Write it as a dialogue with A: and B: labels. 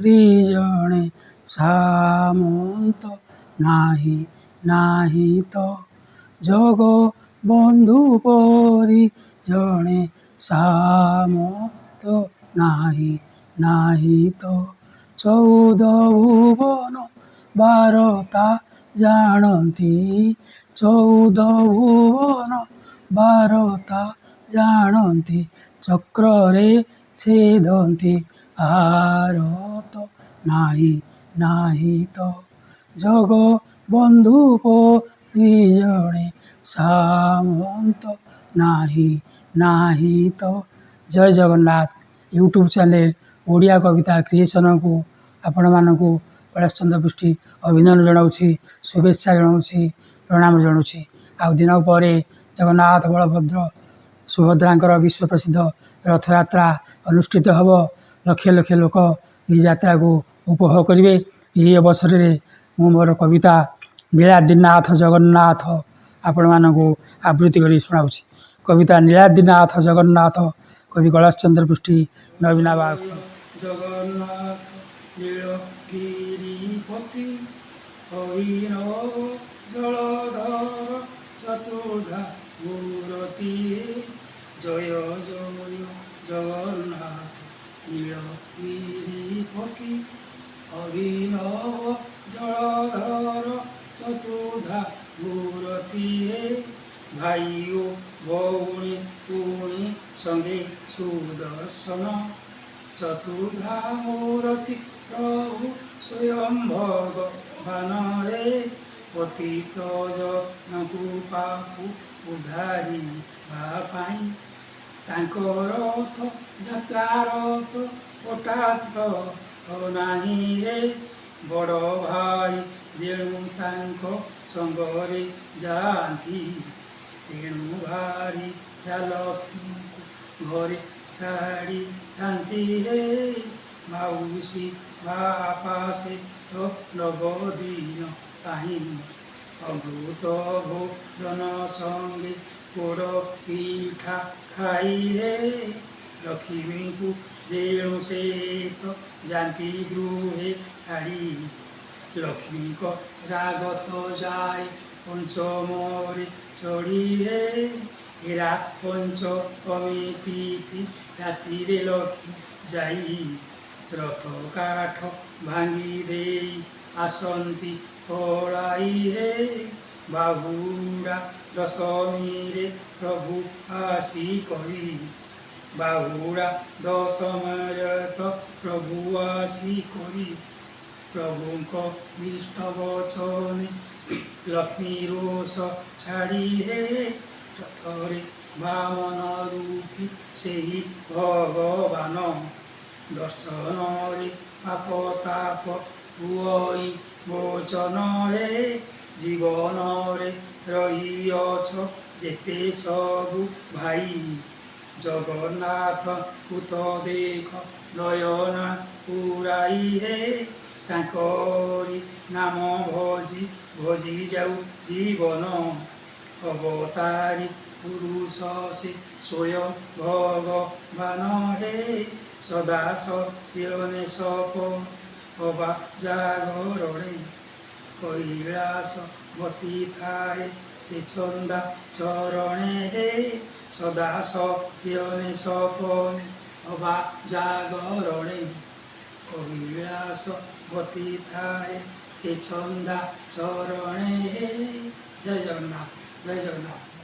A: ରିଜଣେ ସାମନ୍ତ ନାହିଁ ନାହିଁ ତ ଜଗବନ୍ଧୁ ପରି ଜଣେ ସାମନ୍ତ ନାହିଁ ନାହିଁ ତ 14 ଭୁବନ ବାରତା ଜାଣନ୍ତି 14 ଭୁବନ ବାରତା ଜାଣନ୍ତି ଚକ୍ରରେ ଛେଦନ୍ତି ଆରତ ନାହିଁ ନାହିଁ ତ ଜଗବନ୍ଧୁ ପରି ଜଣେ ସାମନ୍ତ ନାହିଁ ନାହିଁ ତ। ଜୟ ଜଗନ୍ନାଥ। ୟୁଟ୍ୟୁବ୍ ଚ୍ୟାନେଲ୍ ଓଡ଼ିଆ କବିତା କ୍ରିଏସନକୁ ଆପଣମାନଙ୍କୁ କୈଳାସ ଚନ୍ଦ୍ର ପୃଷ୍ଟି ଅଭିନନ୍ଦନ ଜଣାଉଛି, ଶୁଭେଚ୍ଛା ଜଣାଉଛି, ପ୍ରଣାମ ଜଣାଉଛି। ଆଉ ଦିନ ପରେ ଜଗନ୍ନାଥ ବଳଭଦ୍ର ସୁଭଦ୍ରାଙ୍କର ବିଶ୍ୱ ପ୍ରସିଦ୍ଧ ରଥଯାତ୍ରା ଅନୁଷ୍ଠିତ ହେବ। ଲକ୍ଷ ଲକ୍ଷ ଲୋକ ଏହି ଯାତ୍ରାକୁ ଉପଭୋଗ କରିବେ। ଏହି ଅବସରରେ ମୁଁ ମୋର କବିତା ନୀଳାଦ୍ରିନାଥ ଜଗନ୍ନାଥ ଆପଣମାନଙ୍କୁ ଆବୃତ୍ତି କରି ଶୁଣାଉଛି। କବିତା ନୀଳାଦ୍ରିନାଥ ଜଗନ୍ନାଥ, କବି କୈଳାସ ଚନ୍ଦ୍ର ପୃଷ୍ଟି, ନବୀନା ବାଗ। ଜଗନ୍ନାଥ ନୀଳଗିରିପତି ଅଭିନବ ଜଳଧର ଚତୁର୍ଦ୍ଧା ମୂରତି ଜୟ ଜୟ ଜଗନ୍ନାଥ ନୀଳଗିରିପତି ଅଭିନବ ଜଳଧର ଚତୁର୍ଦ୍ଧା ମୂରତି ଭାଇ ଓ ଭଉଣୀ ପୁଣି ସଙ୍ଗେ ସୁଦର୍ଶନ ଚତୁର୍ଦ୍ଧା ମୂରତି ପ୍ରଭୁ ସ୍ୱୟଂ ଭଗବାନରେ ପତିତ ଜନକୁ ପାପୁ ଉଦ୍ଧାରିବା ପାଇଁ ତାଙ୍କ ରଥ ଯାତ୍ରାରଥ ହଠାତ୍ ନାହିଁ ରେ ବଡ଼ ଭାଇ ଯେଣୁ ତାଙ୍କ ସଙ୍ଗରେ ଯାଆନ୍ତି ତେଣୁ ଭାରି ଲକ୍ଷ୍ମୀଙ୍କୁ ଘରେ ଛାଡ଼ିଥାନ୍ତି ହେ ମାଉସୀ ବାପା ସେ ତ 9 ଦିନ ପାଇଁ ଅମୃତ ଭୋଜନ ସଙ୍ଗେ ପୋଡ଼ ପିଠା ଖାଇ ହେ ଲକ୍ଷ୍ମୀଙ୍କୁ ଯେଣୁ ସେ ତ ଯାନ୍ତି ଗୃହେ ଛାଡ଼ି ଲକ୍ଷ୍ମୀଙ୍କ ରାଗ ତ ଯାଏ ପଞ୍ଚମରେ ଚଢ଼ି ହେ ହେରା ପଞ୍ଚମୀ ତିଥି ରାତିରେ ଲକ୍ଷ୍ମୀ ଯାଇ ରଥ କାଠ ଭାଙ୍ଗି ଦେଇ ଆସନ୍ତି ପଳାଇ ହେ ବାହୁଡ଼ା ଦଶମୀରେ ପ୍ରଭୁ ଆସି କରି ବାହୁଡ଼ା ଦଶମୀରେ ତ ପ୍ରଭୁ ଆସି କରି ପ୍ରଭୁଙ୍କ ବିଷ୍ଟ ବଚନେ ଲକ୍ଷ୍ମୀ ରୋଷ ଛାଡ଼ି ହେ ରଥରେ ବାମନ ରୂପୀ ସେହି ଭଗବାନ ଦର୍ଶନରେ ପାପ ତାପ ହୁଅଇ ମୋଚନ ହେ ଜୀବନରେ ରହିଅଛ ଯେତେ ସବୁ ଭାଇ ଜଗନ୍ନାଥଙ୍କୁ ତ ଦେଖ ନୟନ ପୁରାଇ ହେ ତାଙ୍କରି ନାମ ଭଜି ଭଜି ଯାଉ ଜୀବନ ଅବତାରୀ ପୁରୁଷ ସେ ସ୍ୱୟଂ ଭଗବାନ ହେ ସଦା ସୟନେ ସପନ ଅବା ଜାଗରଣେ କୈଳାସ ଗତି ଥାଏ ସେ ଚନ୍ଦା ଚରଣେ ହେ ସଦା ସୟନେ ସପନେ ଅବା ଜାଗରଣେ କୈଳାସ ଗତି ଥାଏ ସେ ଚନ୍ଦା ଚରଣେ ହେ। ଜୟ ଜଗନ୍ନାଥ, ଜୟ ଜଗନ୍ନାଥ।